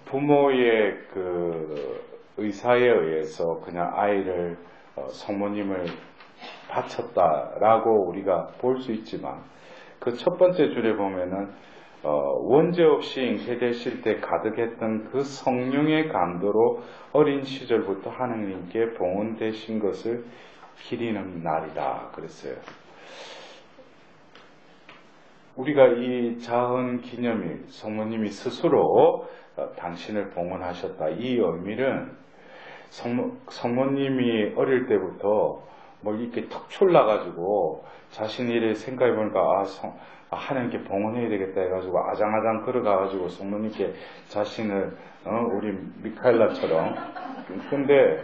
부모의 그 의사에 의해서 그냥 아이를 성모님을 바쳤다라고 우리가 볼 수 있지만 그 첫 번째 줄에 보면은 원죄 없이 잉태되실 때 가득했던 그 성령의 감도로 어린 시절부터 하나님께 봉헌되신 것을 기리는 날이다 그랬어요. 우리가 이 자헌 기념일 성모님이 스스로 당신을 봉헌하셨다. 이 의미는 성모님이 어릴 때부터 뭐 이렇게 턱 졸라가지고 자신이 이래 생각해보니까 하나님께 봉헌해야 되겠다 해가지고 아장아장 걸어가가지고 성모님께 자신을 우리 미카엘라처럼 근데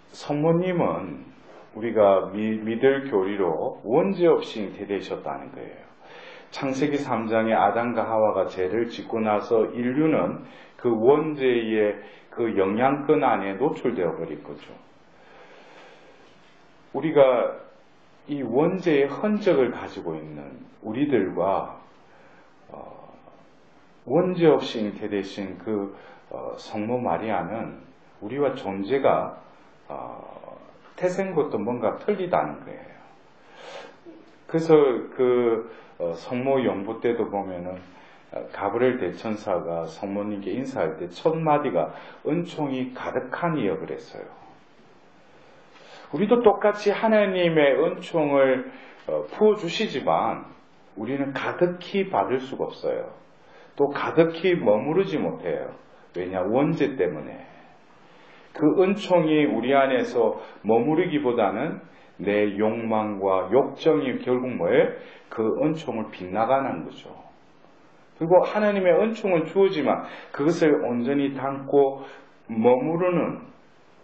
성모님은 우리가 믿을 교리로 원죄 없이 잉태되셨다는 거예요. 창세기 3장에 아담과 하와가 죄를 짓고 나서 인류는 그 원죄의 그 영향권 안에 노출되어 버린 거죠. 우리가 이 원죄의 흔적을 가지고 있는 우리들과 원죄 없이 잉태되신 그 성모 마리아는 우리와 존재가 태생부터 뭔가 틀리다는 거예요. 그래서 그 성모 연부 때도 보면은 가브리엘 대천사가 성모님께 인사할 때 첫 마디가 은총이 가득하니여 그랬어요. 우리도 똑같이 하나님의 은총을 부어주시지만 우리는 가득히 받을 수가 없어요. 또 가득히 머무르지 못해요. 왜냐? 원죄 때문에. 그 은총이 우리 안에서 머무르기보다는 내 욕망과 욕정이 결국 뭐예요? 그 은총을 빗나가는 거죠. 그리고 하나님의 은총은 주어지만 그것을 온전히 담고 머무르는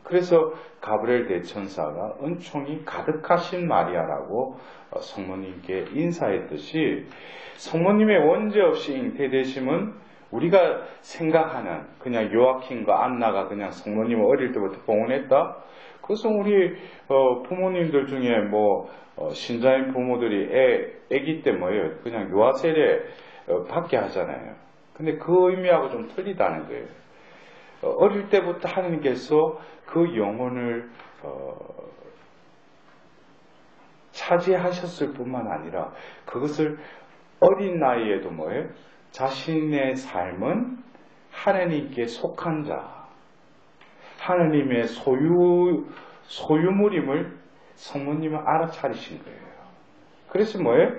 그래서 가브리엘 대천사가 은총이 가득하신 마리아라고 성모님께 인사했듯이 성모님의 원죄 없이 잉태되심은 우리가 생각하는 그냥 요아킨과 안나가 그냥 성모님을 어릴 때부터 봉헌했다? 그것은 우리 부모님들 중에 뭐 신자인 부모들이 애기 때 뭐예요? 그냥 유아 세례 받게 하잖아요. 근데 그 의미하고 좀 틀리다는 거예요. 어릴 때부터 하나님께서 그 영혼을 차지하셨을 뿐만 아니라 그것을 어린 나이에도 뭐예요? 자신의 삶은 하나님께 속한 자, 하나님의 소유물임을 성모님은 알아차리신 거예요. 그래서 뭐예요?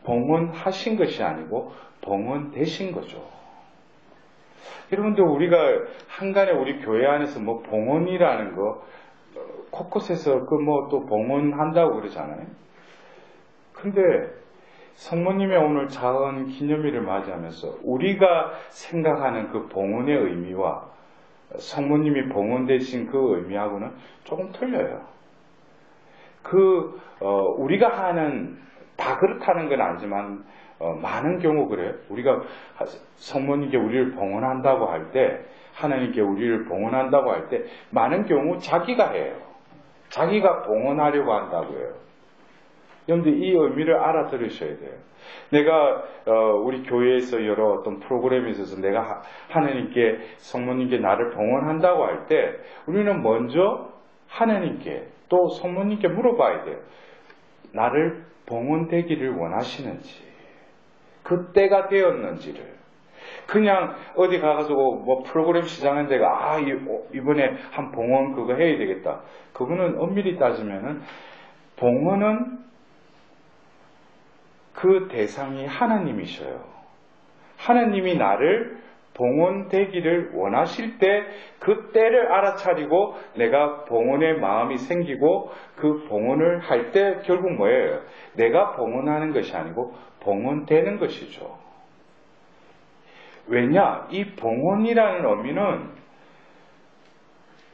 봉헌하신 것이 아니고 봉헌되신 거죠. 여러분들 우리가 한간에 우리 교회 안에서 뭐 봉헌이라는 거 곳곳에서 그 뭐 또 봉헌한다고 그러잖아요. 근데 성모님의 오늘 자헌 기념일을 맞이하면서 우리가 생각하는 그 봉헌의 의미와 성모님이 봉헌되신 그 의미하고는 조금 틀려요. 우리가 하는 다 그렇다는 건 아니지만 많은 경우 그래요. 우리가 성모님께 우리를 봉헌한다고 할 때 하나님께 우리를 봉헌한다고 할 때 많은 경우 자기가 해요. 자기가 봉헌하려고 한다고 해요. 여러분들 이 의미를 알아들으셔야 돼요. 내가 우리 교회에서 여러 어떤 프로그램에 있어서 내가 하나님께 성모님께 나를 봉헌한다고 할 때 우리는 먼저 하나님께 또 성모님께 물어봐야 돼요. 나를 봉헌되기를 원하시는지 그 때가 되었는지를 그냥 어디 가가지고 뭐 프로그램 시작한 데가 이번에 한 봉헌 그거 해야 되겠다. 그거는 엄밀히 따지면은 봉헌은 그 대상이 하나님이셔요. 하나님이 나를 봉헌되기를 원하실 때 그 때를 알아차리고 내가 봉헌의 마음이 생기고 그 봉헌을 할 때 결국 뭐예요? 내가 봉헌하는 것이 아니고 봉헌되는 것이죠. 왜냐? 이 봉헌이라는 의미는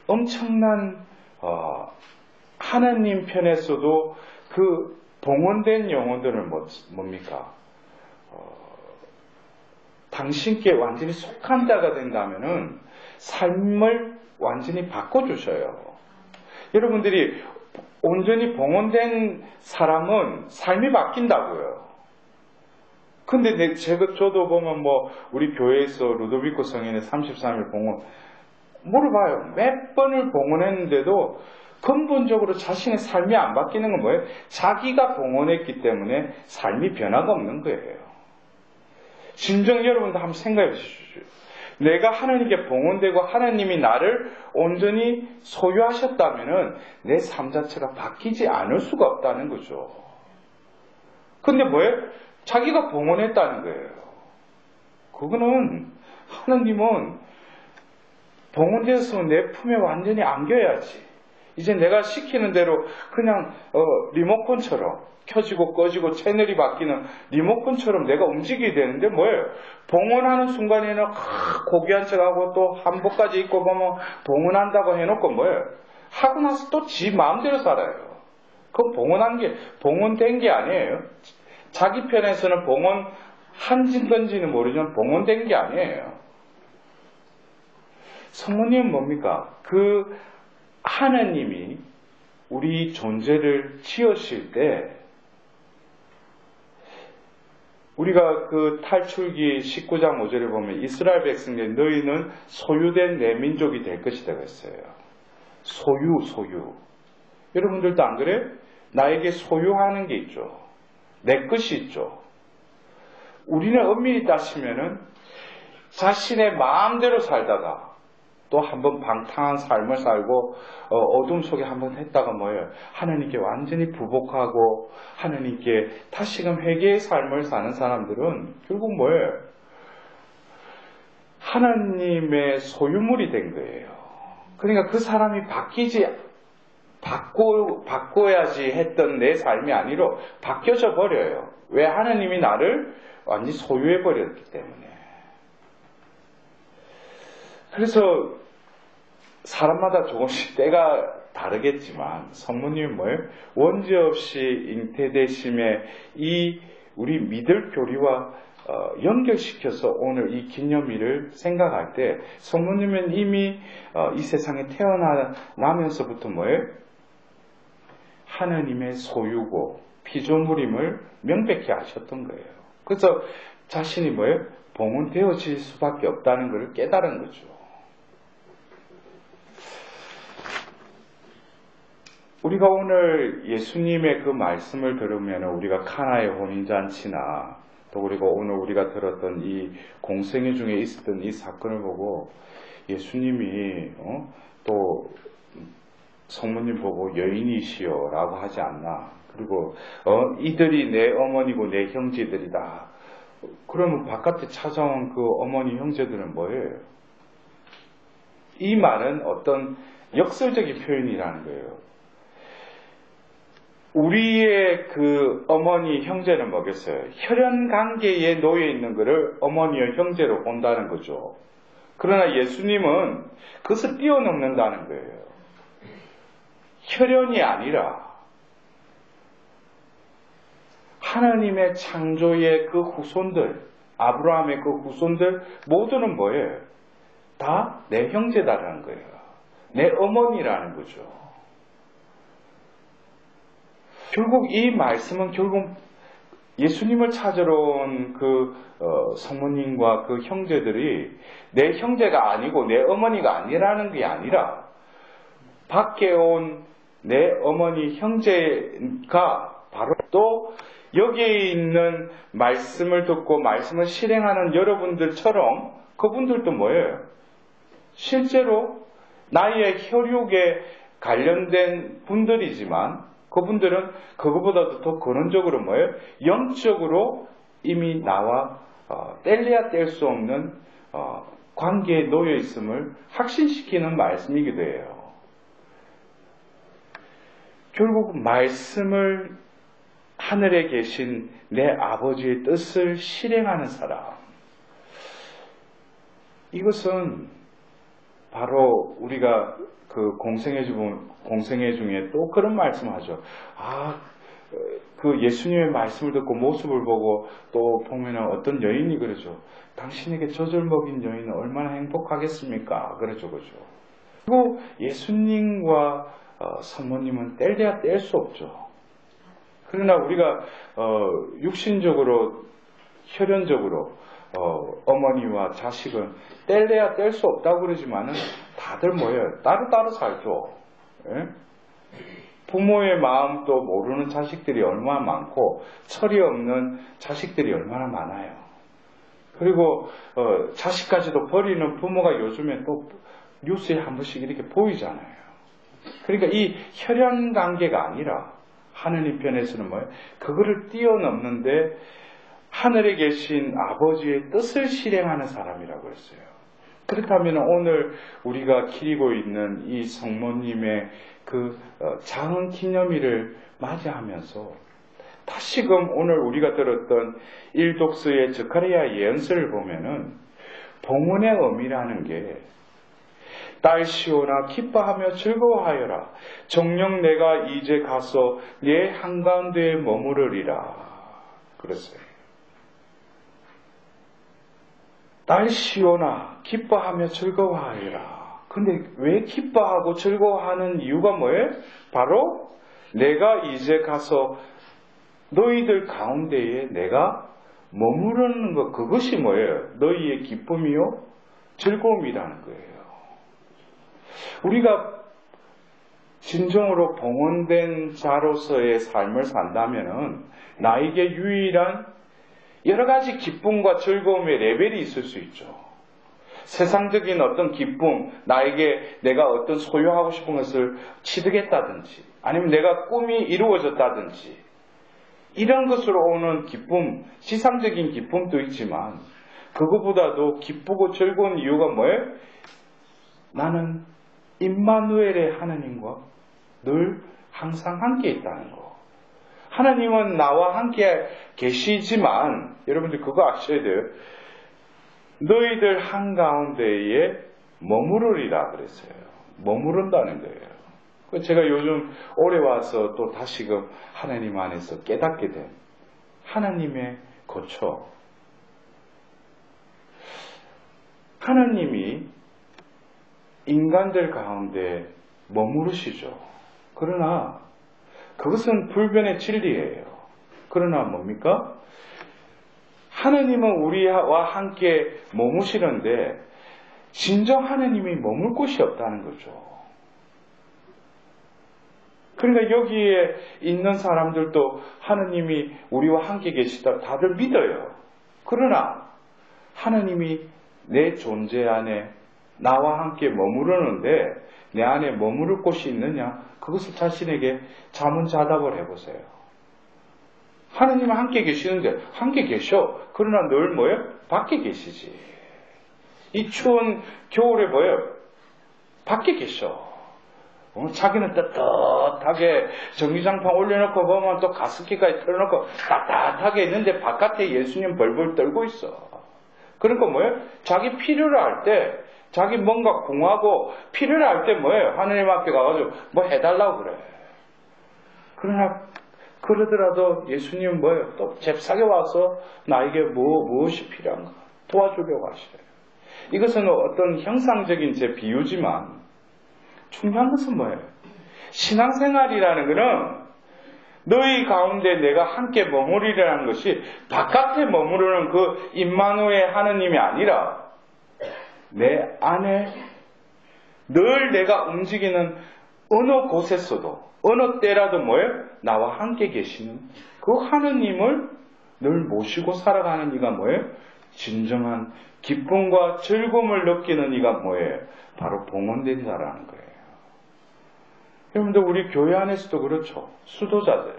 엄청난 하나님 편에서도 그 봉헌된 영혼들은 뭡니까? 당신께 완전히 속한 자가 된다면은 삶을 완전히 바꿔주셔요. 여러분들이 온전히 봉헌된 사람은 삶이 바뀐다고요. 근데 저도 보면 우리 교회에서 루도비코 성인의 33일 봉헌 물어봐요. 몇 번을 봉헌했는데도 근본적으로 자신의 삶이 안 바뀌는 건 뭐예요? 자기가 봉헌했기 때문에 삶이 변화가 없는 거예요. 진정 여러분도 한번 생각해 보십시오. 내가 하나님께 봉헌되고 하나님이 나를 온전히 소유하셨다면은 내 삶 자체가 바뀌지 않을 수가 없다는 거죠. 근데 뭐예요? 자기가 봉헌했다는 거예요. 그거는 하나님은 봉헌되었으면 내 품에 완전히 안겨야지. 이제 내가 시키는 대로 그냥 리모컨처럼 켜지고 꺼지고 채널이 바뀌는 리모컨처럼 내가 움직이게 되는데 뭐예요? 봉헌하는 순간에는 고귀한 척하고 또 한복까지 입고 보면 봉헌한다고 해놓고 뭐예요? 하고 나서 또 지 마음대로 살아요. 그건 봉헌된 게 아니에요. 자기 편에서는 봉헌한 건지는 모르지만 봉헌된 게 아니에요. 성모님은 뭡니까? 그 하나님이 우리 존재를 지으실 때 우리가 그 탈출기 19장 5절을 보면 이스라엘 백성들 너희는 소유된 내 민족이 될 것이다 그랬어요. 소유. 여러분들도 안 그래요? 나에게 소유하는 게 있죠. 내 것이 있죠. 우리는 엄밀히 따지면은 자신의 마음대로 살다가 또 한번 방탕한 삶을 살고 어둠 속에 한번 했다가 뭐예요? 하나님께 완전히 부복하고 하나님께 다시금 회개의 삶을 사는 사람들은 결국 뭐예요? 하나님의 소유물이 된 거예요. 그러니까 그 사람이 바꿔야지 했던 내 삶이 아니라 바뀌어져 버려요. 왜? 하나님이 나를 완전히 소유해 버렸기 때문에. 그래서 사람마다 조금씩 때가 다르겠지만 성모님은 뭐예요? 원죄 없이 잉태되심의 이 우리 믿을 교리와 연결시켜서 오늘 이 기념일을 생각할 때 성모님은 이미 이 세상에 태어나면서부터 뭐예요? 하나님의 소유고 피조물임을 명백히 아셨던 거예요. 그래서 자신이 뭐예요? 봉헌되어질 수밖에 없다는 것을 깨달은 거죠. 우리가 오늘 예수님의 그 말씀을 들으면 우리가 카나의 혼인잔치나 또 그리고 오늘 우리가 들었던 이 공생애 중에 있었던 이 사건을 보고 예수님이 또 성모님 보고 여인이시여 라고 하지 않나. 그리고 이들이 내 어머니고 내 형제들이다. 그러면 바깥에 찾아온 그 어머니 형제들은 뭐예요? 이 말은 어떤 역설적인 표현이라는 거예요. 우리의 그 어머니 형제는 뭐겠어요? 혈연 관계에 놓여 있는 것을 어머니와 형제로 본다는 거죠. 그러나 예수님은 그것을 뛰어넘는다는 거예요. 혈연이 아니라 하나님의 창조의 그 후손들, 아브라함의 그 후손들 모두는 뭐예요? 다 내 형제다라는 거예요. 내 어머니라는 거죠. 결국 이 말씀은 결국 예수님을 찾으러 온 그 성모님과 그 형제들이 내 형제가 아니고 내 어머니가 아니라는 게 아니라 밖에 온 내 어머니 형제가 바로 또 여기에 있는 말씀을 듣고 말씀을 실행하는 여러분들처럼 그분들도 뭐예요? 실제로 나의 혈육에 관련된 분들이지만 그분들은 그거보다도 더 근원적으로 뭐예요? 영적으로 이미 나와 뗄래야 뗄 수 없는 관계에 놓여 있음을 확신시키는 말씀이기도 해요. 결국 말씀을 하늘에 계신 내 아버지의 뜻을 실행하는 사람. 이것은 바로 우리가 그 공생애 중에 또 그런 말씀을 하죠. 그 예수님의 말씀을 듣고 모습을 보고 또 보면은 어떤 여인이 그러죠. 당신에게 젖을 먹인 여인은 얼마나 행복하겠습니까? 그러죠, 그죠. 그리고 예수님과 성모님은 뗄래야 뗄 수 없죠. 그러나 우리가 육신적으로 혈연적으로 어머니와 자식은 뗄래야 뗄 수 없다고 그러지만은 다들 뭐예요? 따로따로 살죠. 예? 부모의 마음도 모르는 자식들이 얼마나 많고 철이 없는 자식들이 얼마나 많아요. 그리고 자식까지도 버리는 부모가 요즘에 또 뉴스에 한 번씩 이렇게 보이잖아요. 그러니까 이 혈연 관계가 아니라 하느님 편에서는 뭐예요? 그거를 뛰어넘는데 하늘에 계신 아버지의 뜻을 실행하는 사람이라고 했어요. 그렇다면 오늘 우리가 기리고 있는 이 성모님의 그 장흥 기념일을 맞이하면서 다시금 오늘 우리가 들었던 일독스의 저카리아 예언서를 보면은 봉헌의 의미라는 게 딸 시온아 기뻐하며 즐거워하여라. 정녕 내가 이제 가서 내 한가운데에 머무르리라. 그랬어요. 딸 시온아 기뻐하며 즐거워하여라. 근데 왜 기뻐하고 즐거워하는 이유가 뭐예요? 바로 내가 이제 가서 너희들 가운데에 내가 머무르는 것, 그것이 뭐예요? 너희의 기쁨이요? 즐거움이라는 거예요. 우리가 진정으로 봉헌된 자로서의 삶을 산다면은 나에게 유일한 여러 가지 기쁨과 즐거움의 레벨이 있을 수 있죠. 세상적인 어떤 기쁨, 나에게 내가 어떤 소유하고 싶은 것을 취득했다든지, 아니면 내가 꿈이 이루어졌다든지, 이런 것으로 오는 기쁨, 지상적인 기쁨도 있지만, 그것보다도 기쁘고 즐거운 이유가 뭐예요? 나는 임마누엘의 하나님과 늘 항상 함께 있다는 거. 하나님은 나와 함께 계시지만 여러분들 그거 아셔야 돼요. 너희들 한가운데에 머무르리라 그랬어요. 머무른다는 거예요. 제가 요즘 올해 와서 또 다시금 하나님 안에서 깨닫게 된 하나님의 거처. 하나님이 인간들 가운데 머무르시죠. 그러나 그것은 불변의 진리예요. 그러나 뭡니까? 하나님은 우리와 함께 머무시는데 진정 하나님이 머물 곳이 없다는 거죠. 그러니까 여기에 있는 사람들도 하나님이 우리와 함께 계시다 다들 믿어요. 그러나 하나님이 내 존재 안에 나와 함께 머무르는데 내 안에 머무를 곳이 있느냐? 그것을 자신에게 자문자답을 해보세요. 하나님은 함께 계시는데 함께 계셔. 그러나 늘 뭐예요? 밖에 계시지. 이 추운 겨울에 뭐예요? 밖에 계셔. 자기는 떳떳하게 전기장판 올려놓고 보면 또 가습기까지 틀어놓고 따뜻하게 있는데 바깥에 예수님 벌벌 떨고 있어. 그러니까 뭐예요? 자기 필요를 할 때 자기 뭔가 궁하고 필요를 할 때 뭐예요? 하나님 앞에 가가지고 뭐 해달라고 그래. 그러나 그러더라도 예수님은 뭐예요? 또 잽싸게 와서 나에게 무엇이 필요한가 도와주려고 하시래요. 이것은 어떤 형상적인 제 비유지만 중요한 것은 뭐예요? 신앙생활이라는 것은 너희 가운데 내가 함께 머무리라는 것이 바깥에 머무르는 그 임마누엘 하느님이 아니라 내 안에 늘 내가 움직이는 어느 곳에서도 어느 때라도 뭐예요? 나와 함께 계시는 그 하느님을 늘 모시고 살아가는 이가 뭐예요? 진정한 기쁨과 즐거움을 느끼는 이가 뭐예요? 바로 봉헌된 자라는 거예요. 여러분들 우리 교회 안에서도 그렇죠. 수도자들,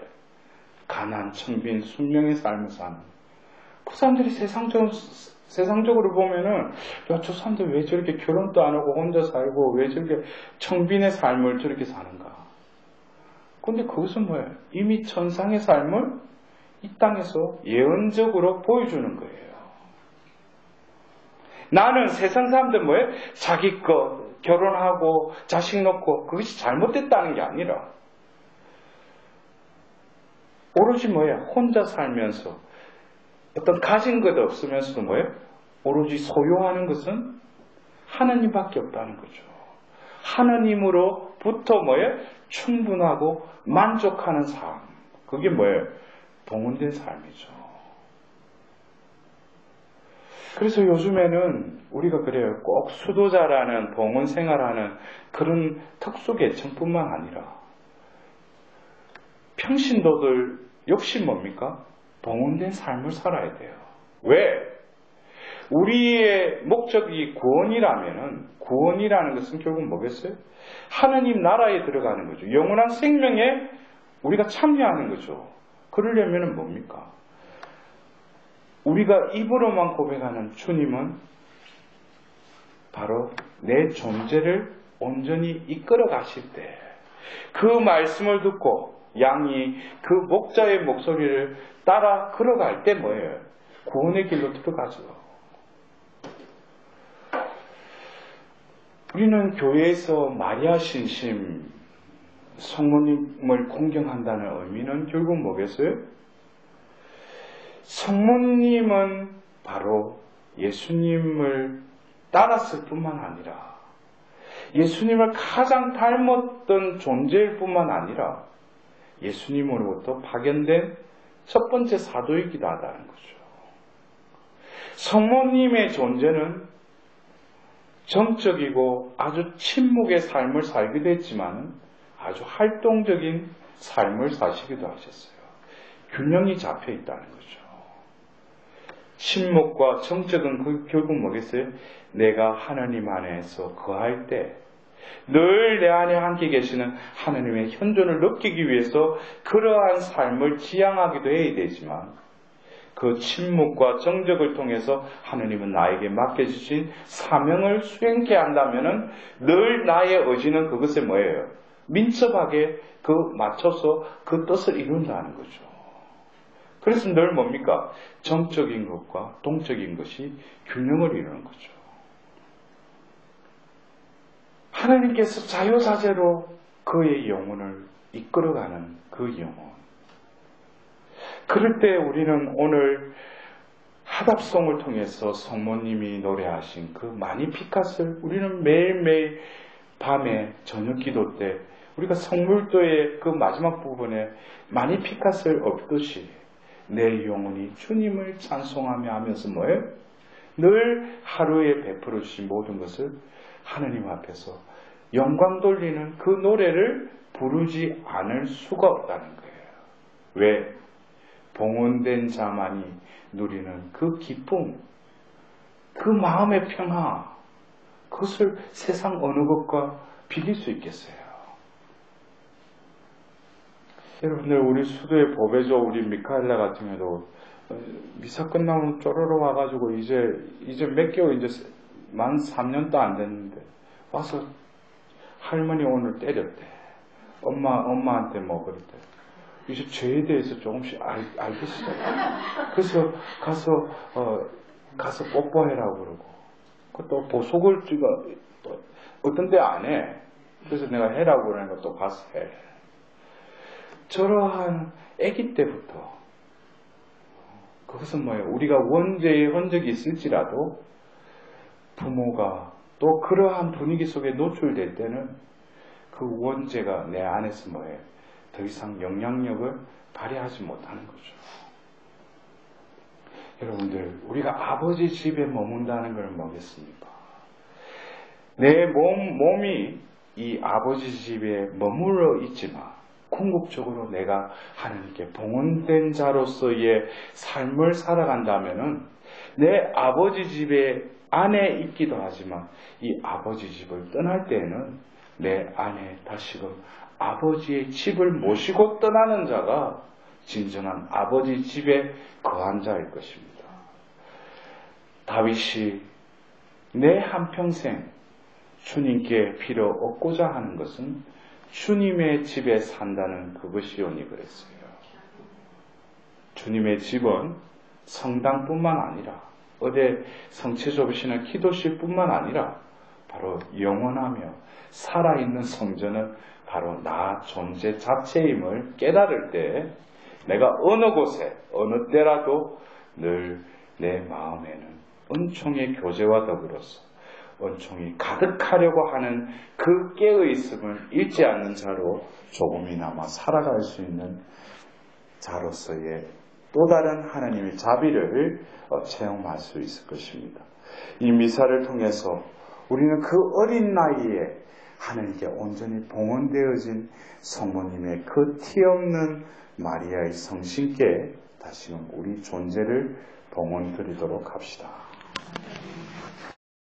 가난, 청빈, 순명의 삶을 사는 그 사람들이 세상적으로 보면은 야, 저 사람들 왜 저렇게 결혼도 안 하고 혼자 살고 왜 저렇게 청빈의 삶을 저렇게 사는가? 근데 그것은 뭐예요? 이미 천상의 삶을 이 땅에서 예언적으로 보여주는 거예요. 나는 세상 사람들 뭐예요? 자기 것 결혼하고 자식 놓고 그것이 잘못됐다는 게 아니라 오로지 뭐예요? 혼자 살면서 어떤 가진 것 없으면서도 뭐예요? 오로지 소유하는 것은 하나님밖에 없다는 거죠. 하나님으로부터 뭐예요? 충분하고 만족하는 삶. 그게 뭐예요? 봉헌된 삶이죠. 그래서 요즘에는 우리가 그래요. 꼭 수도자라는 봉헌 생활하는 그런 특수계층뿐만 아니라 평신도들 역시 뭡니까? 봉헌된 삶을 살아야 돼요. 왜? 우리의 목적이 구원이라면은, 구원이라는 것은 결국 뭐겠어요? 하느님 나라에 들어가는 거죠. 영원한 생명에 우리가 참여하는 거죠. 그러려면은 뭡니까? 우리가 입으로만 고백하는 주님은 바로 내 존재를 온전히 이끌어 가실 때, 그 말씀을 듣고 양이 그 목자의 목소리를 따라 걸어갈 때 뭐예요? 구원의 길로 들어가죠. 우리는 교회에서 마리아 신심, 성모님을 공경한다는 의미는 결국 뭐겠어요? 성모님은 바로 예수님을 따랐을 뿐만 아니라 예수님을 가장 닮았던 존재일 뿐만 아니라 예수님으로부터 파견된 첫 번째 사도이기도 하다는 거죠. 성모님의 존재는 정적이고 아주 침묵의 삶을 살기도 했지만 아주 활동적인 삶을 사시기도 하셨어요. 균형이 잡혀 있다는 거죠. 침묵과 정적은 결국 뭐겠어요? 내가 하나님 안에서 거할 때 늘 내 안에 함께 계시는 하나님의 현존을 느끼기 위해서 그러한 삶을 지향하기도 해야 되지만 그 침묵과 정적을 통해서 하나님은 나에게 맡겨주신 사명을 수행케 한다면은 늘 나의 의지는 그것에 뭐예요? 민첩하게 맞춰서 그 뜻을 이룬다는 거죠. 그래서 늘 뭡니까? 정적인 것과 동적인 것이 균형을 이루는 거죠. 하나님께서 자유자재로 그의 영혼을 이끌어가는 그 영혼. 그럴 때 우리는 오늘 하답송을 통해서 성모님이 노래하신 그 마니피캇을 우리는 매일매일 밤에 저녁 기도 때 우리가 성물도의 그 마지막 부분에 마니피캇을 엎듯이 내 영혼이 주님을 찬송하며 하면서 뭐예요? 늘 하루에 베풀어 주신 모든 것을 하나님 앞에서 영광 돌리는 그 노래를 부르지 않을 수가 없다는 거예요. 왜? 봉헌된 자만이 누리는 그 기쁨, 그 마음의 평화, 그것을 세상 어느 것과 비길 수 있겠어요? 여러분들, 우리 수도의 보배조 우리 미카엘라 같은 경우도 미사 끝나면 쪼르르 와가지고 이제 몇 개월, 이제 만 3년도 안 됐는데 와서 할머니 오늘 때렸대. 엄마한테 뭐 그랬대. 이제 죄에 대해서 조금씩 알겠어. 그래서 가서 뽀뽀해라고 그러고. 또 보석을 어떤 데 안 해. 그래서 내가 해라고 그러니까 또 가서 해. 저러한 아기 때부터 그것은 뭐예요? 우리가 원죄의 흔적이 있을지라도 부모가 또 그러한 분위기 속에 노출될 때는 그 원죄가 내 안에서 뭐예요? 더 이상 영향력을 발휘하지 못하는 거죠. 여러분들, 우리가 아버지 집에 머문다는 걸 뭐겠습니까? 내 몸이 이 아버지 집에 머물러 있지만 궁극적으로 내가 하나님께 봉헌된 자로서의 삶을 살아간다면은 내 아버지 집에 안에 있기도 하지만 이 아버지 집을 떠날 때에는 내 안에 다시금 아버지의 집을 모시고 떠나는 자가 진정한 아버지 집에 거한 자일 것입니다. 다윗이 내 한평생 주님께 필요 얻고자 하는 것은 주님의 집에 산다는 그것이오니 그랬어요. 주님의 집은 성당뿐만 아니라 어디 성체 좁으시는 기도실뿐만 아니라 바로 영원하며 살아있는 성전은 바로 나 존재 자체임을 깨달을 때 내가 어느 곳에 어느 때라도 늘 내 마음에는 은총의 교제와 더불어서 은총이 가득하려고 하는 그 깨어있음을 잃지 않는 자로 조금이나마 살아갈 수 있는 자로서의 또 다른 하나님의 자비를 체험할 수 있을 것입니다. 이 미사를 통해서 우리는 그 어린 나이에 하나님께 온전히 봉헌되어진 성모님의 그 티없는 마리아의 성신께 다시금 우리 존재를 봉헌드리도록 합시다.